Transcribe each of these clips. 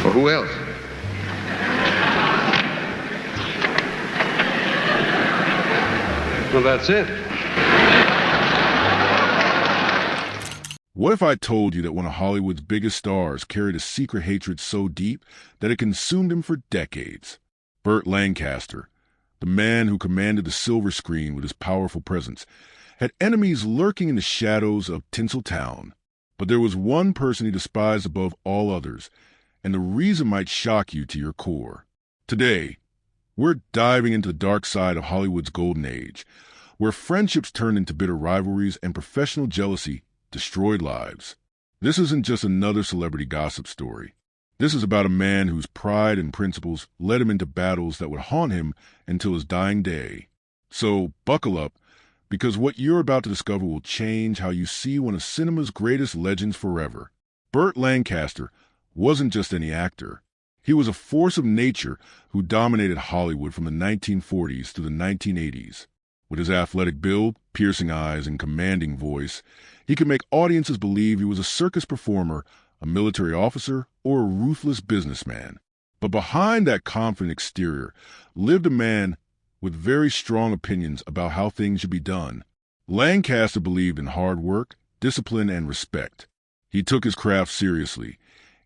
Well, who else? Well, that's it. What if I told you that one of Hollywood's biggest stars carried a secret hatred so deep that it consumed him for decades? BURT Lancaster, the man who commanded the silver screen with his powerful presence, had enemies lurking in the shadows of Tinseltown. But there was one person he despised above all others, and the reason might shock you to your core. Today, we're diving into the dark side of Hollywood's golden age, where friendships turned into bitter rivalries and professional jealousy destroyed lives. This isn't just another celebrity gossip story. This is about a man whose pride and principles led him into battles that would haunt him until his dying day. So buckle up, because what you're about to discover will change how you see one of cinema's greatest legends forever. BURT Lancaster wasn't just any actor. He was a force of nature who dominated Hollywood from the 1940s to the 1980s. With his athletic build, piercing eyes, and commanding voice, he could make audiences believe he was a circus performer, a military officer, or a ruthless businessman. But behind that confident exterior lived a man with very strong opinions about how things should be done. Lancaster believed in hard work, discipline, and respect. He took his craft seriously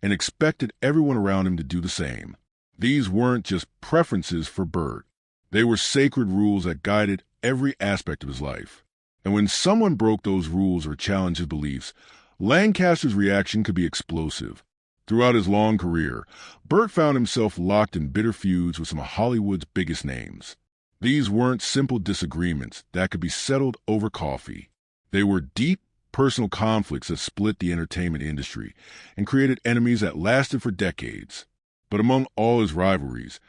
and expected everyone around him to do the same. These weren't just preferences for BURT. They were sacred rules that guided every aspect of his life. And when someone broke those rules or challenged his beliefs, Lancaster's reaction could be explosive. Throughout his long career, BURT found himself locked in bitter feuds with some of Hollywood's biggest names. These weren't simple disagreements that could be settled over coffee. They were deep, personal conflicts that split the entertainment industry and created enemies that lasted for decades. But among all his rivalries,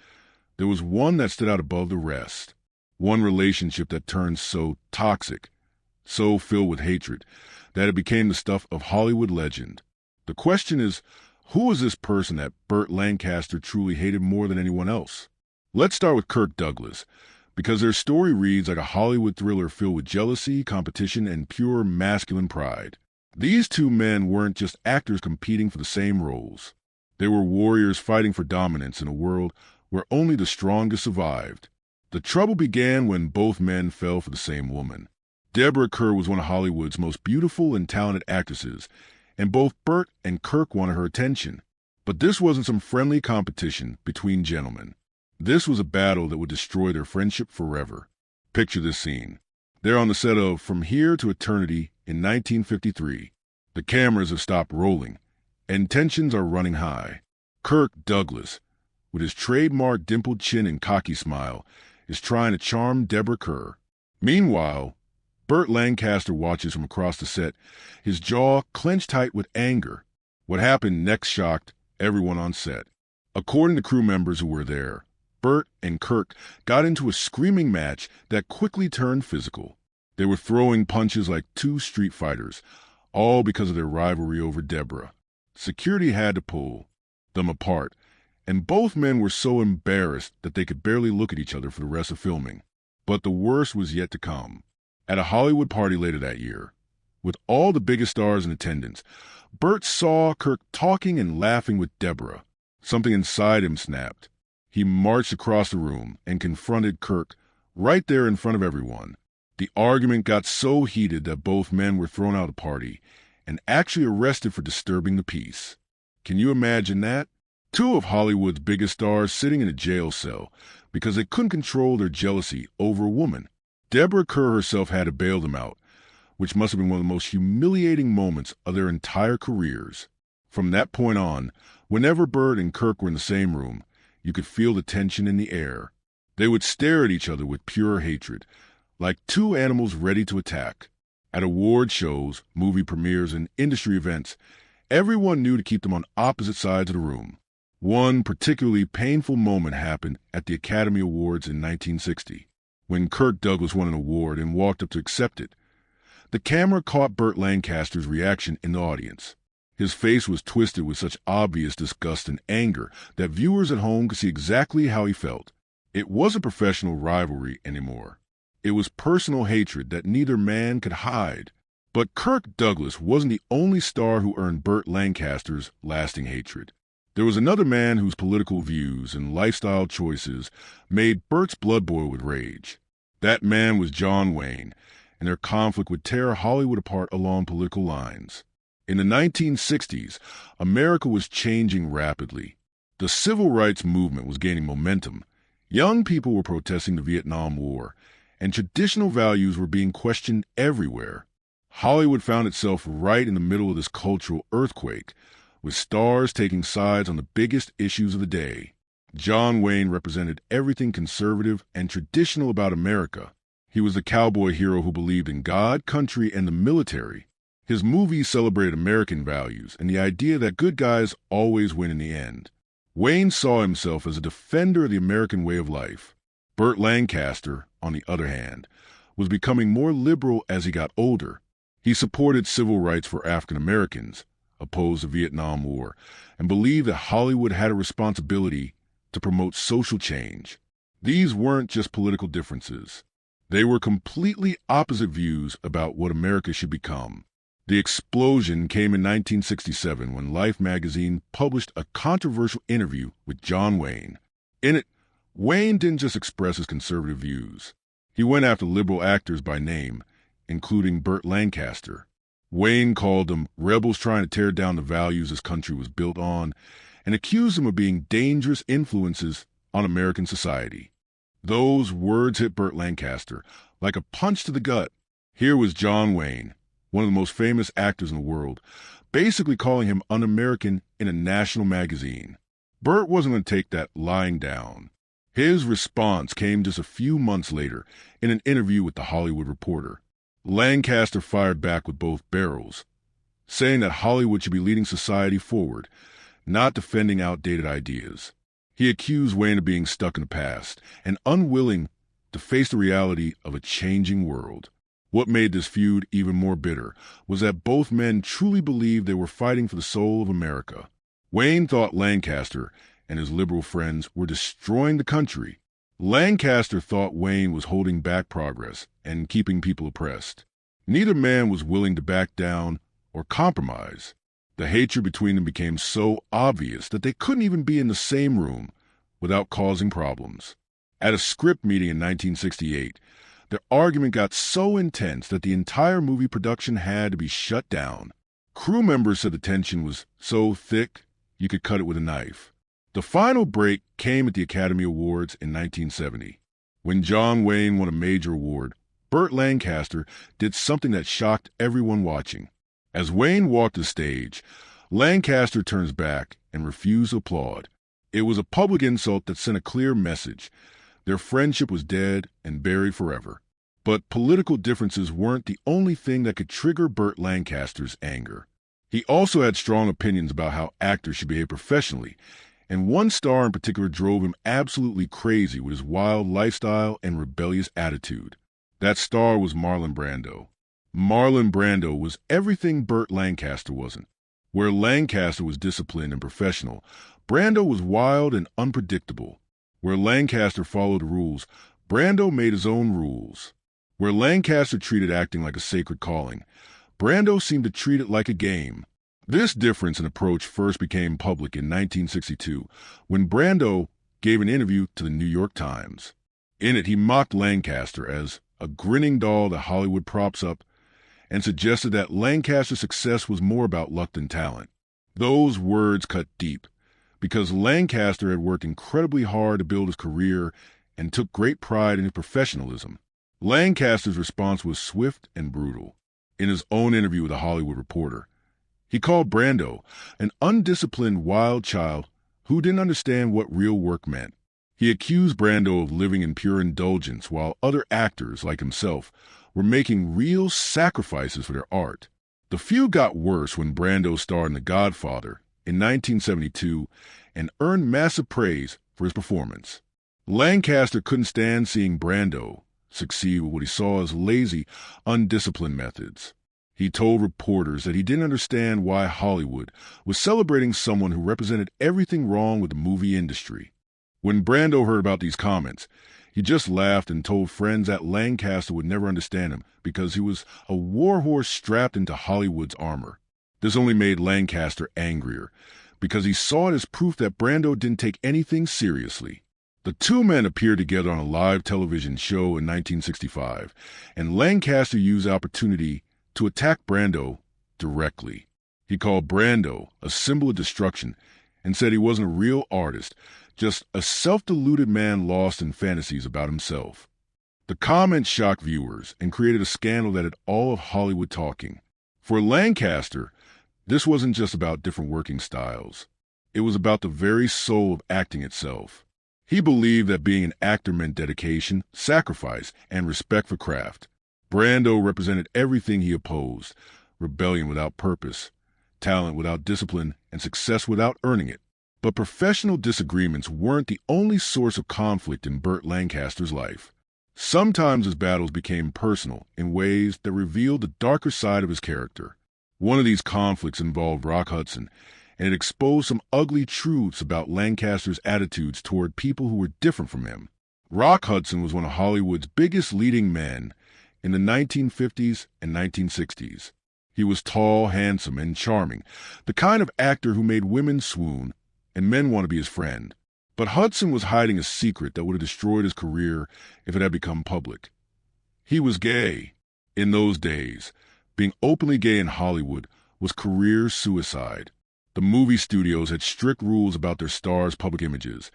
there was one that stood out above the rest. One relationship that turned so toxic, so filled with hatred, that it became the stuff of Hollywood legend. The question is, who was this person that BURT Lancaster truly hated more than anyone else? Let's start with Kirk Douglas, because their story reads like a Hollywood thriller filled with jealousy, competition, and pure masculine pride. These two men weren't just actors competing for the same roles. They were warriors fighting for dominance in a world where only the strongest survived. The trouble began when both men fell for the same woman. Deborah Kerr was one of Hollywood's most beautiful and talented actresses, and both BURT and Kirk wanted her attention. But this wasn't some friendly competition between gentlemen. This was a battle that would destroy their friendship forever. Picture this scene. They're on the set of From Here to Eternity in 1953. The cameras have stopped rolling, and tensions are running high. Kirk Douglas, with his trademark dimpled chin and cocky smile, is trying to charm Deborah Kerr. Meanwhile, BURT Lancaster watches from across the set, his jaw clenched tight with anger. What happened next shocked everyone on set. According to crew members who were there, BURT and Kirk got into a screaming match that quickly turned physical. They were throwing punches like two street fighters, all because of their rivalry over Deborah. Security had to pull them apart, and both men were so embarrassed that they could barely look at each other for the rest of filming. But the worst was yet to come. At a Hollywood party later that year, with all the biggest stars in attendance, BURT saw Kirk talking and laughing with Deborah. Something inside him snapped. He marched across the room and confronted Kirk right there in front of everyone. The argument got so heated that both men were thrown out of the party and actually arrested for disturbing the peace. Can you imagine that? Two of Hollywood's biggest stars sitting in a jail cell because they couldn't control their jealousy over a woman. Deborah Kerr herself had to bail them out, which must have been one of the most humiliating moments of their entire careers. From that point on, whenever BURT and Kirk were in the same room, you could feel the tension in the air. They would stare at each other with pure hatred, like two animals ready to attack. At award shows, movie premieres, and industry events, everyone knew to keep them on opposite sides of the room. One particularly painful moment happened at the Academy Awards in 1960. When Kirk Douglas won an award and walked up to accept it, the camera caught BURT Lancaster's reaction in the audience. His face was twisted with such obvious disgust and anger that viewers at home could see exactly how he felt. It wasn't professional rivalry anymore. It was personal hatred that neither man could hide. But Kirk Douglas wasn't the only star who earned BURT Lancaster's lasting hatred. There was another man whose political views and lifestyle choices made Burt's blood boil with rage. That man was John Wayne, and their conflict would tear Hollywood apart along political lines. In the 1960s, America was changing rapidly. The civil rights movement was gaining momentum. Young people were protesting the Vietnam War, and traditional values were being questioned everywhere. Hollywood found itself right in the middle of this cultural earthquake, with stars taking sides on the biggest issues of the day. John Wayne represented everything conservative and traditional about America. He was the cowboy hero who believed in God, country, and the military. His movies celebrated American values and the idea that good guys always win in the end. Wayne saw himself as a defender of the American way of life. BURT Lancaster, on the other hand, was becoming more liberal as he got older. He supported civil rights for African Americans, opposed the Vietnam War, and believed that Hollywood had a responsibility to promote social change. These weren't just political differences. They were completely opposite views about what America should become. The explosion came in 1967 when Life magazine published a controversial interview with John Wayne. In it, Wayne didn't just express his conservative views. He went after liberal actors by name, including BURT Lancaster. Wayne called them rebels trying to tear down the values his country was built on, and accused them of being dangerous influences on American society. Those words hit BURT Lancaster like a punch to the gut. Here was John Wayne, one of the most famous actors in the world, basically calling him un-American in a national magazine. BURT wasn't going to take that lying down. His response came just a few months later in an interview with The Hollywood Reporter. Lancaster fired back with both barrels, saying that Hollywood should be leading society forward, not defending outdated ideas. He accused Wayne of being stuck in the past and unwilling to face the reality of a changing world. What made this feud even more bitter was that both men truly believed they were fighting for the soul of America. Wayne thought Lancaster and his liberal friends were destroying the country. Lancaster thought Wayne was holding back progress and keeping people oppressed. Neither man was willing to back down or compromise. The hatred between them became so obvious that they couldn't even be in the same room without causing problems. At a script meeting in 1968, their argument got so intense that the entire movie production had to be shut down. Crew members said the tension was so thick you could cut it with a knife. The final break came at the Academy Awards in 1970. When John Wayne won a major award, BURT Lancaster did something that shocked everyone watching. As Wayne walked the stage, Lancaster turns back and refused to applaud. It was a public insult that sent a clear message. Their friendship was dead and buried forever. But political differences weren't the only thing that could trigger BURT Lancaster's anger. He also had strong opinions about how actors should behave professionally, and one star in particular drove him absolutely crazy with his wild lifestyle and rebellious attitude. That star was Marlon Brando. Marlon Brando was everything BURT Lancaster wasn't. Where Lancaster was disciplined and professional, Brando was wild and unpredictable. Where Lancaster followed the rules, Brando made his own rules. Where Lancaster treated acting like a sacred calling, Brando seemed to treat it like a game. This difference in approach first became public in 1962 when Brando gave an interview to the New York Times. In it, he mocked Lancaster as a grinning doll that Hollywood props up and suggested that Lancaster's success was more about luck than talent. Those words cut deep because Lancaster had worked incredibly hard to build his career and took great pride in his professionalism. Lancaster's response was swift and brutal. In his own interview with The Hollywood Reporter, he called Brando an undisciplined wild child who didn't understand what real work meant. He accused Brando of living in pure indulgence while other actors, like himself, were making real sacrifices for their art. The feud got worse when Brando starred in The Godfather in 1972 and earned massive praise for his performance. Lancaster couldn't stand seeing Brando succeed with what he saw as lazy, undisciplined methods. He told reporters that he didn't understand why Hollywood was celebrating someone who represented everything wrong with the movie industry. When Brando heard about these comments, he just laughed and told friends that Lancaster would never understand him because he was a warhorse strapped into Hollywood's armor. This only made Lancaster angrier because he saw it as proof that Brando didn't take anything seriously. The two men appeared together on a live television show in 1965, and Lancaster used the opportunity to attack Brando directly. He called Brando a symbol of destruction and said he wasn't a real artist, just a self-deluded man lost in fantasies about himself. The comment shocked viewers and created a scandal that had all of Hollywood talking. For Lancaster, this wasn't just about different working styles. It was about the very soul of acting itself. He believed that being an actor meant dedication, sacrifice, and respect for craft. Brando represented everything he opposed: rebellion without purpose, talent without discipline, and success without earning it. But professional disagreements weren't the only source of conflict in Burt Lancaster's life. Sometimes his battles became personal in ways that revealed the darker side of his character. One of these conflicts involved Rock Hudson, and it exposed some ugly truths about Lancaster's attitudes toward people who were different from him. Rock Hudson was one of Hollywood's biggest leading men in the 1950s and 1960s. He was tall, handsome, and charming, the kind of actor who made women swoon and men want to be his friend. But Hudson was hiding a secret that would have destroyed his career if it had become public. He was gay. In those days, being openly gay in Hollywood was career suicide. The movie studios had strict rules about their stars' public images,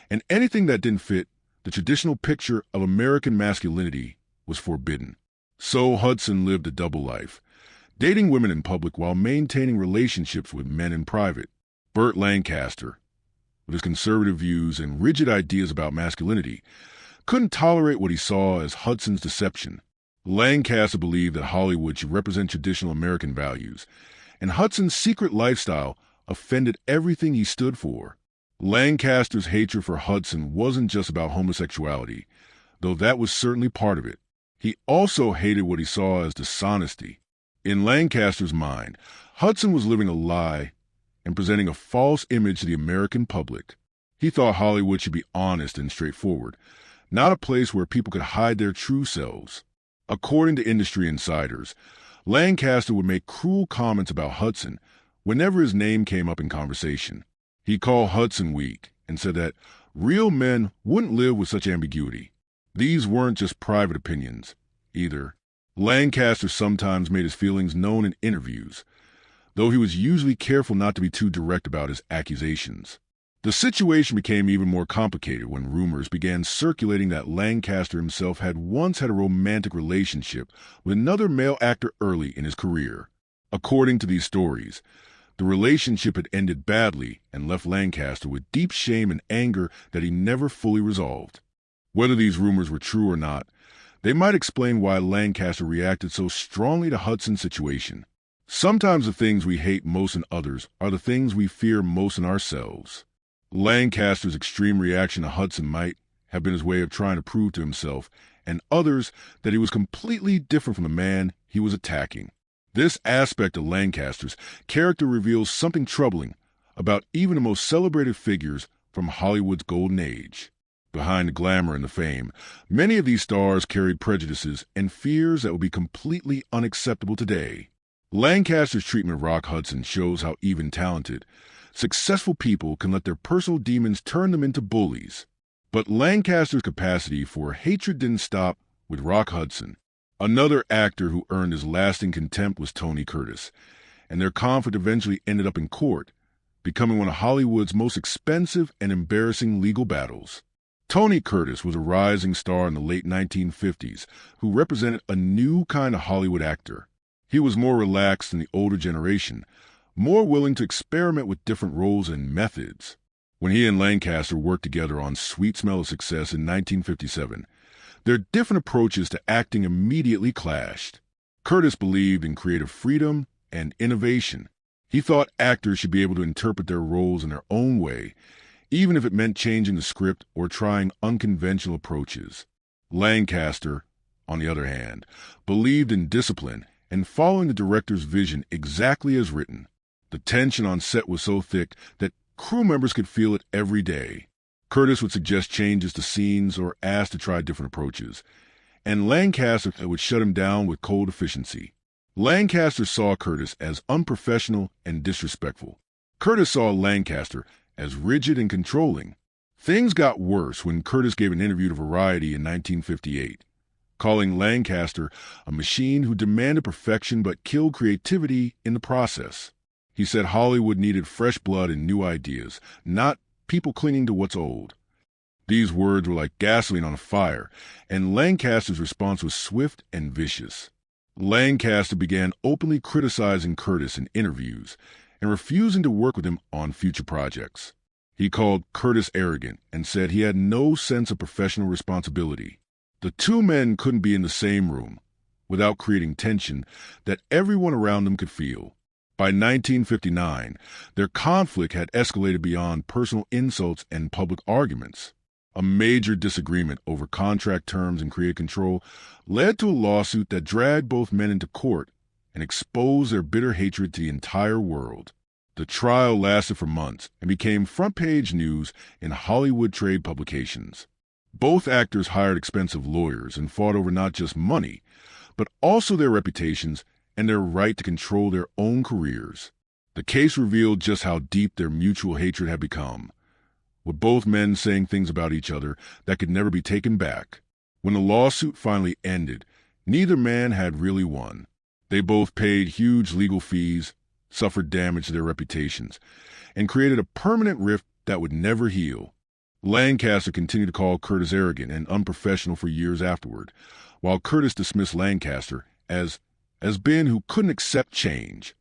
and anything that didn't fit the traditional picture of American masculinity was forbidden. So Hudson lived a double life, dating women in public while maintaining relationships with men in private. Burt Lancaster, with his conservative views and rigid ideas about masculinity, couldn't tolerate what he saw as Hudson's deception. Lancaster believed that Hollywood should represent traditional American values, and Hudson's secret lifestyle offended everything he stood for. Lancaster's hatred for Hudson wasn't just about homosexuality, though that was certainly part of it. He also hated what he saw as dishonesty. In Lancaster's mind, Hudson was living a lie and presenting a false image to the American public. He thought Hollywood should be honest and straightforward, not a place where people could hide their true selves. According to industry insiders, Lancaster would make cruel comments about Hudson whenever his name came up in conversation. He called Hudson weak and said that real men wouldn't live with such ambiguity. These weren't just private opinions, either. Lancaster sometimes made his feelings known in interviews, though he was usually careful not to be too direct about his accusations. The situation became even more complicated when rumors began circulating that Lancaster himself had once had a romantic relationship with another male actor early in his career. According to these stories, the relationship had ended badly and left Lancaster with deep shame and anger that he never fully resolved. Whether these rumors were true or not, they might explain why Lancaster reacted so strongly to Hudson's situation. Sometimes the things we hate most in others are the things we fear most in ourselves. Lancaster's extreme reaction to Hudson might have been his way of trying to prove to himself and others that he was completely different from the man he was attacking. This aspect of Lancaster's character reveals something troubling about even the most celebrated figures from Hollywood's golden age. Behind the glamour and the fame, many of these stars carried prejudices and fears that would be completely unacceptable today. Lancaster's treatment of Rock Hudson shows how even talented, successful people can let their personal demons turn them into bullies. But Lancaster's capacity for hatred didn't stop with Rock Hudson. Another actor who earned his lasting contempt was Tony Curtis, and their conflict eventually ended up in court, becoming one of Hollywood's most expensive and embarrassing legal battles. Tony Curtis was a rising star in the late 1950s who represented a new kind of Hollywood actor. He was more relaxed than the older generation, more willing to experiment with different roles and methods. When he and Lancaster worked together on Sweet Smell of Success in 1957, their different approaches to acting immediately clashed. Curtis believed in creative freedom and innovation. He thought actors should be able to interpret their roles in their own way, even if it meant changing the script or trying unconventional approaches. Lancaster, on the other hand, believed in discipline and following the director's vision exactly as written. The tension on set was so thick that crew members could feel it every day. Curtis would suggest changes to scenes or ask to try different approaches, and Lancaster would shut him down with cold efficiency. Lancaster saw Curtis as unprofessional and disrespectful. Curtis saw Lancaster as rigid and controlling. Things got worse when Curtis gave an interview to Variety in 1958, calling Lancaster a machine who demanded perfection but killed creativity in the process. He said Hollywood needed fresh blood and new ideas, not people clinging to what's old. These words were like gasoline on a fire, and Lancaster's response was swift and vicious. Lancaster began openly criticizing Curtis in interviews and refusing to work with him on future projects. He called Curtis arrogant and said he had no sense of professional responsibility. The two men couldn't be in the same room without creating tension that everyone around them could feel. By 1959, their conflict had escalated beyond personal insults and public arguments. A major disagreement over contract terms and creative control led to a lawsuit that dragged both men into court and exposed their bitter hatred to the entire world. The trial lasted for months and became front-page news in Hollywood trade publications. Both actors hired expensive lawyers and fought over not just money, but also their reputations and their right to control their own careers. The case revealed just how deep their mutual hatred had become, with both men saying things about each other that could never be taken back. When the lawsuit finally ended, neither man had really won. They both paid huge legal fees, suffered damage to their reputations, and created a permanent rift that would never heal. Lancaster continued to call Curtis arrogant and unprofessional for years afterward, while Curtis dismissed Lancaster as Ben who couldn't accept change.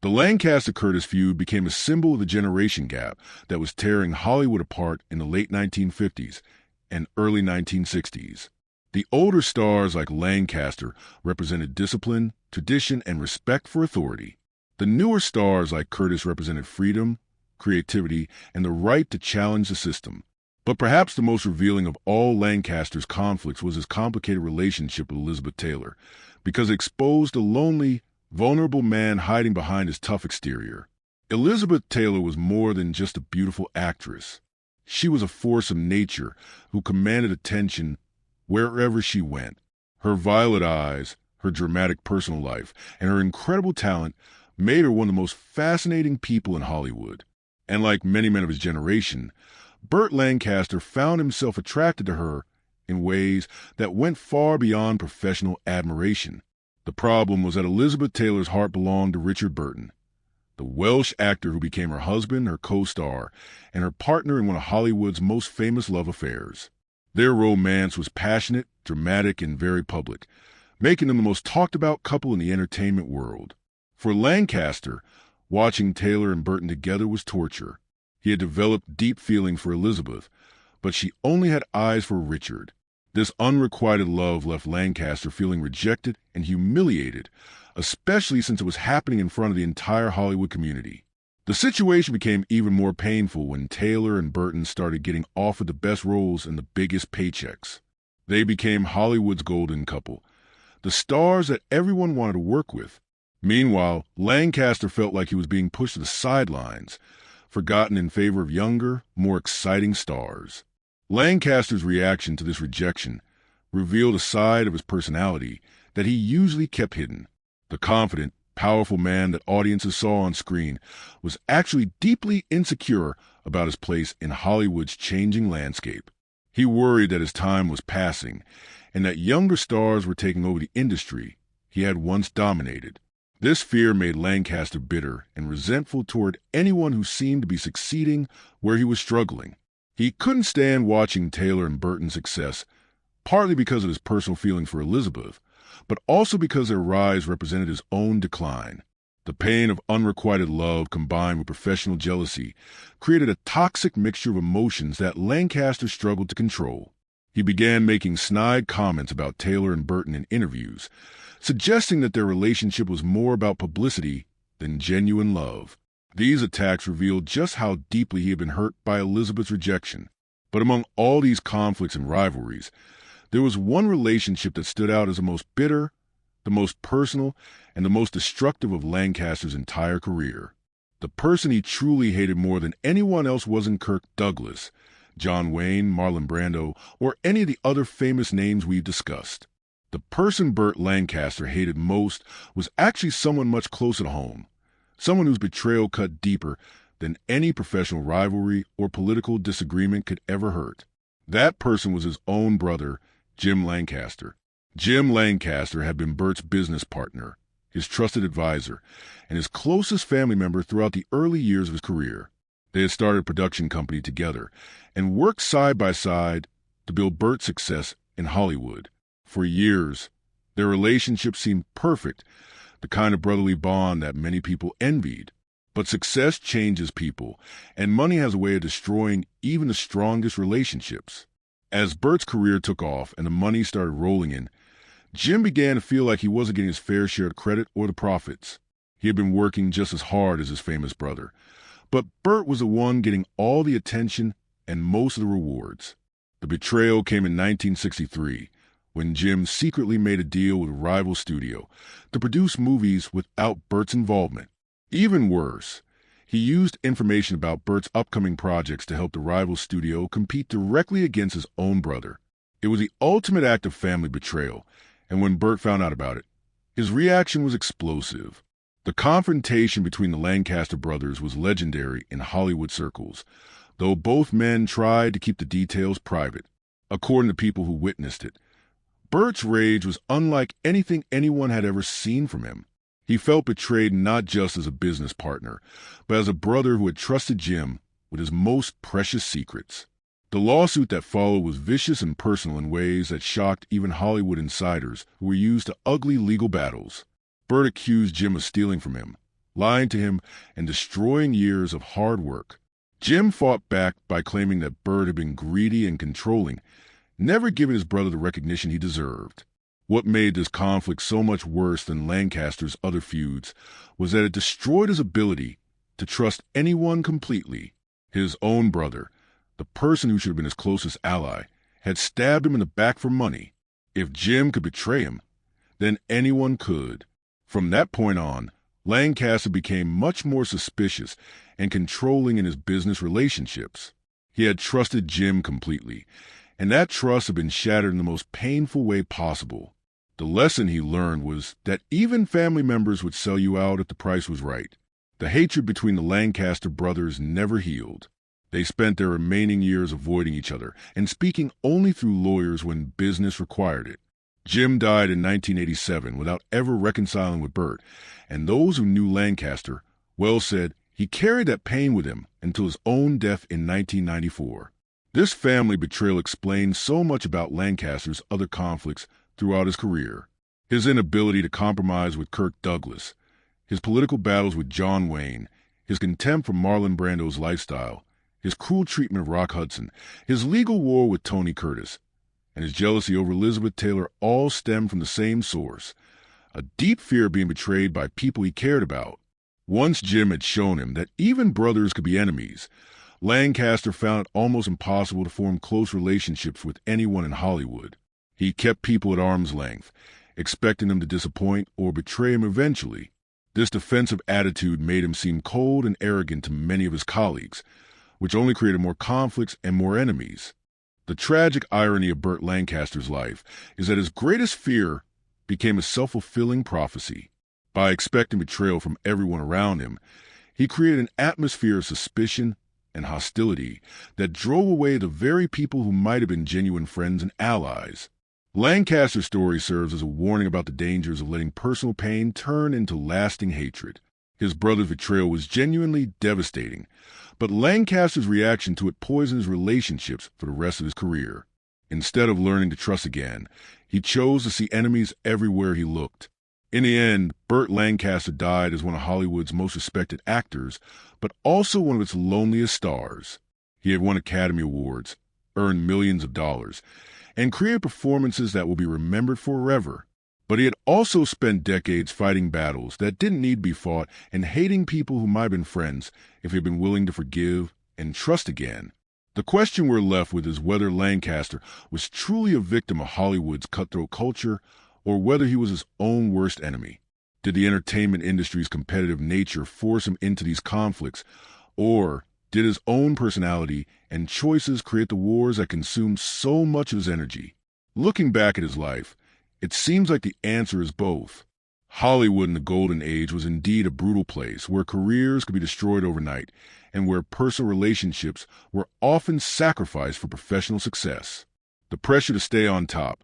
The Lancaster-Curtis feud became a symbol of the generation gap that was tearing Hollywood apart in the late 1950s and early 1960s. The older stars like Lancaster represented discipline, tradition, and respect for authority. The newer stars like Curtis represented freedom, creativity, and the right to challenge the system. But perhaps the most revealing of all Lancaster's conflicts was his complicated relationship with Elizabeth Taylor, because it exposed a lonely, vulnerable man hiding behind his tough exterior. Elizabeth Taylor was more than just a beautiful actress. She was a force of nature who commanded attention wherever she went. Her violet eyes, her dramatic personal life, and her incredible talent made her one of the most fascinating people in Hollywood. And like many men of his generation, BURT Lancaster found himself attracted to her in ways that went far beyond professional admiration. The problem was that Elizabeth Taylor's heart belonged to Richard Burton, the Welsh actor who became her husband, her co-star, and her partner in one of Hollywood's most famous love affairs. Their romance was passionate, dramatic, and very public, making them the most talked-about couple in the entertainment world. For Lancaster, watching Taylor and Burton together was torture. He had developed deep feeling for Elizabeth, but she only had eyes for Richard. This unrequited love left Lancaster feeling rejected and humiliated, especially since it was happening in front of the entire Hollywood community. The situation became even more painful when Taylor and Burton started getting offered the best roles and the biggest paychecks. They became Hollywood's golden couple, the stars that everyone wanted to work with. Meanwhile, Lancaster felt like he was being pushed to the sidelines, forgotten in favor of younger, more exciting stars. Lancaster's reaction to this rejection revealed a side of his personality that he usually kept hidden. The confident, powerful man that audiences saw on screen was actually deeply insecure about his place in Hollywood's changing landscape. He worried that his time was passing and that younger stars were taking over the industry he had once dominated. This fear made Lancaster bitter and resentful toward anyone who seemed to be succeeding where he was struggling. He couldn't stand watching Taylor and Burton's success, partly because of his personal feeling for Elizabeth, but also because their rise represented his own decline. The pain of unrequited love combined with professional jealousy created a toxic mixture of emotions that Lancaster struggled to control. He began making snide comments about Taylor and Burton in interviews, suggesting that their relationship was more about publicity than genuine love. These attacks revealed just how deeply he had been hurt by Elizabeth's rejection. But among all these conflicts and rivalries, there was one relationship that stood out as the most bitter, the most personal, and the most destructive of Lancaster's entire career. The person he truly hated more than anyone else wasn't Kirk Douglas, John Wayne, Marlon Brando, or any of the other famous names we've discussed. The person BURT Lancaster hated most was actually someone much closer to home, someone whose betrayal cut deeper than any professional rivalry or political disagreement could ever hurt. That person was his own brother, Jim Lancaster. Jim Lancaster had been Burt's business partner, his trusted advisor, and his closest family member throughout the early years of his career. They had started a production company together and worked side by side to build Burt's success in Hollywood. For years, their relationship seemed perfect, the kind of brotherly bond that many people envied. But success changes people, and money has a way of destroying even the strongest relationships. As Burt's career took off and the money started rolling in, Jim began to feel like he wasn't getting his fair share of credit or the profits. He had been working just as hard as his famous brother, but Burt was the one getting all the attention and most of the rewards. The betrayal came in 1963, when Jim secretly made a deal with a rival studio to produce movies without Burt's involvement. Even worse, he used information about Burt's upcoming projects to help the rival studio compete directly against his own brother. It was the ultimate act of family betrayal, and when Burt found out about it, his reaction was explosive. The confrontation between the Lancaster brothers was legendary in Hollywood circles, though both men tried to keep the details private. According to people who witnessed it, Burt's rage was unlike anything anyone had ever seen from him. He felt betrayed not just as a business partner, but as a brother who had trusted Jim with his most precious secrets. The lawsuit that followed was vicious and personal in ways that shocked even Hollywood insiders who were used to ugly legal battles. Burt accused Jim of stealing from him, lying to him, and destroying years of hard work. Jim fought back by claiming that Burt had been greedy and controlling, never giving his brother the recognition he deserved. What made this conflict so much worse than Lancaster's other feuds was that it destroyed his ability to trust anyone completely. His own brother, the person who should have been his closest ally, had stabbed him in the back for money. If Jim could betray him, then anyone could. From that point on, Lancaster became much more suspicious and controlling in his business relationships. He had trusted Jim completely, and that trust had been shattered in the most painful way possible. The lesson he learned was that even family members would sell you out if the price was right. The hatred between the Lancaster brothers never healed. They spent their remaining years avoiding each other and speaking only through lawyers when business required it. Jim died in 1987 without ever reconciling with Burt, and those who knew Lancaster well said he carried that pain with him until his own death in 1994. This family betrayal explains so much about Lancaster's other conflicts throughout his career. His inability to compromise with Kirk Douglas, his political battles with John Wayne, his contempt for Marlon Brando's lifestyle, his cruel treatment of Rock Hudson, his legal war with Tony Curtis, and his jealousy over Elizabeth Taylor all stem from the same source, a deep fear of being betrayed by people he cared about. Once Jim had shown him that even brothers could be enemies, Lancaster found it almost impossible to form close relationships with anyone in Hollywood. He kept people at arm's length, expecting them to disappoint or betray him eventually. This defensive attitude made him seem cold and arrogant to many of his colleagues, which only created more conflicts and more enemies. The tragic irony of Burt Lancaster's life is that his greatest fear became a self-fulfilling prophecy. By expecting betrayal from everyone around him, he created an atmosphere of suspicion and hostility that drove away the very people who might have been genuine friends and allies. Lancaster's story serves as a warning about the dangers of letting personal pain turn into lasting hatred. His brother's betrayal was genuinely devastating, but Lancaster's reaction to it poisoned his relationships for the rest of his career. Instead of learning to trust again, he chose to see enemies everywhere he looked. In the end, Burt Lancaster died as one of Hollywood's most respected actors, but also one of its loneliest stars. He had won Academy Awards, earned millions of dollars, and created performances that will be remembered forever. But he had also spent decades fighting battles that didn't need to be fought and hating people who might have been friends if he had been willing to forgive and trust again. The question we're left with is whether Lancaster was truly a victim of Hollywood's cutthroat culture or whether he was his own worst enemy. Did the entertainment industry's competitive nature force him into these conflicts, or did his own personality and choices create the wars that consumed so much of his energy? Looking back at his life, it seems like the answer is both. Hollywood in the golden age was indeed a brutal place where careers could be destroyed overnight and where personal relationships were often sacrificed for professional success. The pressure to stay on top,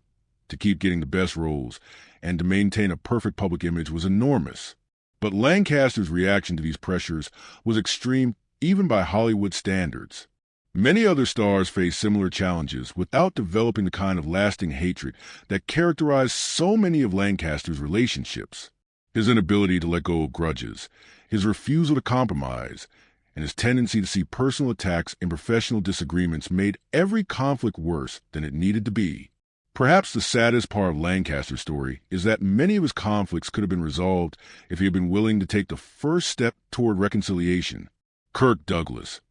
to keep getting the best roles, and to maintain a perfect public image was enormous. But Lancaster's reaction to these pressures was extreme even by Hollywood standards. Many other stars faced similar challenges without developing the kind of lasting hatred that characterized so many of Lancaster's relationships. His inability to let go of grudges, his refusal to compromise, and his tendency to see personal attacks and professional disagreements made every conflict worse than it needed to be. Perhaps the saddest part of Lancaster's story is that many of his conflicts could have been resolved if he had been willing to take the first step toward reconciliation. Kirk Douglas,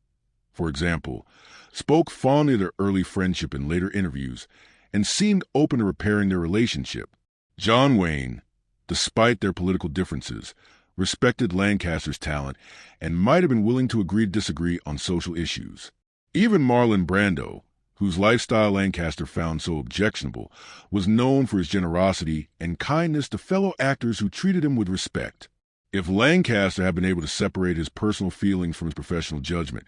for example, spoke fondly of their early friendship in later interviews and seemed open to repairing their relationship. John Wayne, despite their political differences, respected Lancaster's talent and might have been willing to agree to disagree on social issues. Even Marlon Brando, whose lifestyle Lancaster found so objectionable, was known for his generosity and kindness to fellow actors who treated him with respect. If Lancaster had been able to separate his personal feelings from his professional judgment,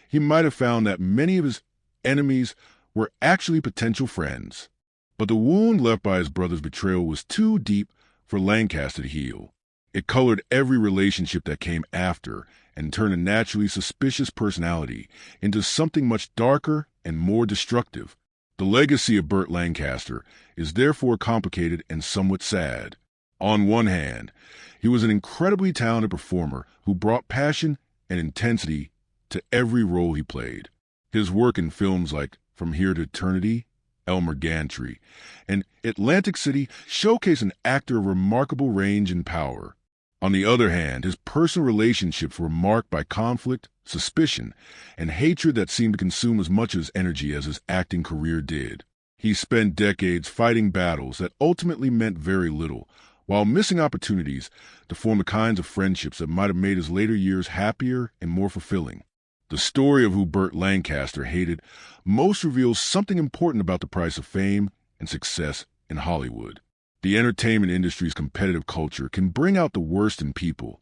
he might have found that many of his enemies were actually potential friends. But the wound left by his brother's betrayal was too deep for Lancaster to heal. It colored every relationship that came after and turned a naturally suspicious personality into something much darker and more destructive. The legacy of BURT Lancaster is therefore complicated and somewhat sad. On one hand, he was an incredibly talented performer who brought passion and intensity to every role he played. His work in films like From Here to Eternity, Elmer Gantry, and Atlantic City showcased an actor of remarkable range and power. On the other hand, his personal relationships were marked by conflict, suspicion, and hatred that seemed to consume as much of his energy as his acting career did. He spent decades fighting battles that ultimately meant very little, while missing opportunities to form the kinds of friendships that might have made his later years happier and more fulfilling. The story of who BURT Lancaster hated most reveals something important about the price of fame and success in Hollywood. The entertainment industry's competitive culture can bring out the worst in people,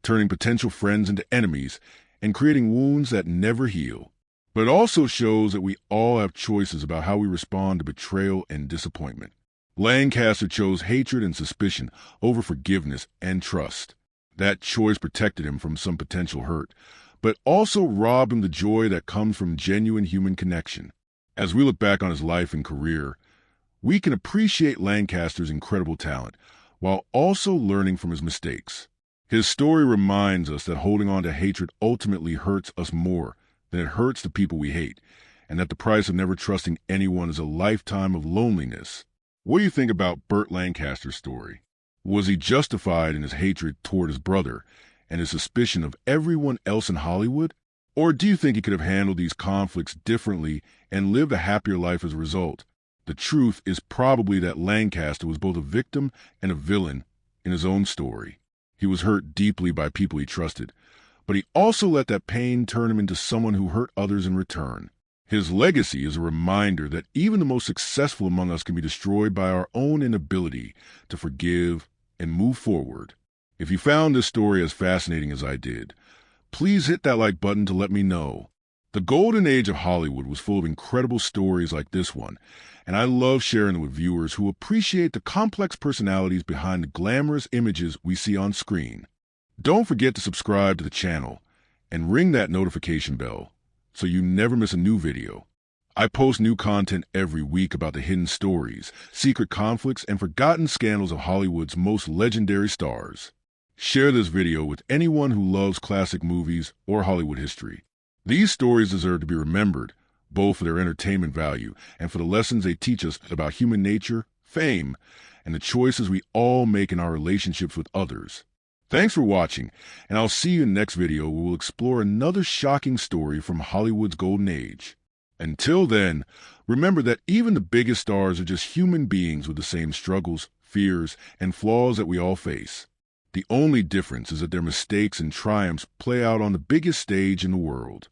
turning potential friends into enemies and creating wounds that never heal. But it also shows that we all have choices about how we respond to betrayal and disappointment. Lancaster chose hatred and suspicion over forgiveness and trust. That choice protected him from some potential hurt, but also robbed him the joy that comes from genuine human connection. As we look back on his life and career, we can appreciate Lancaster's incredible talent while also learning from his mistakes. His story reminds us that holding on to hatred ultimately hurts us more than it hurts the people we hate, and that the price of never trusting anyone is a lifetime of loneliness. What do you think about BURT Lancaster's story? Was he justified in his hatred toward his brother and his suspicion of everyone else in Hollywood? Or do you think he could have handled these conflicts differently and lived a happier life as a result? The truth is probably that Lancaster was both a victim and a villain in his own story. He was hurt deeply by people he trusted, but he also let that pain turn him into someone who hurt others in return. His legacy is a reminder that even the most successful among us can be destroyed by our own inability to forgive and move forward. If you found this story as fascinating as I did, please hit that like button to let me know. The golden age of Hollywood was full of incredible stories like this one, and I love sharing them with viewers who appreciate the complex personalities behind the glamorous images we see on screen. Don't forget to subscribe to the channel and ring that notification bell so you never miss a new video. I post new content every week about the hidden stories, secret conflicts, and forgotten scandals of Hollywood's most legendary stars. Share this video with anyone who loves classic movies or Hollywood history. These stories deserve to be remembered, both for their entertainment value and for the lessons they teach us about human nature, fame, and the choices we all make in our relationships with others. Thanks for watching, and I'll see you in the next video where we'll explore another shocking story from Hollywood's golden age. Until then, remember that even the biggest stars are just human beings with the same struggles, fears, and flaws that we all face. The only difference is that their mistakes and triumphs play out on the biggest stage in the world.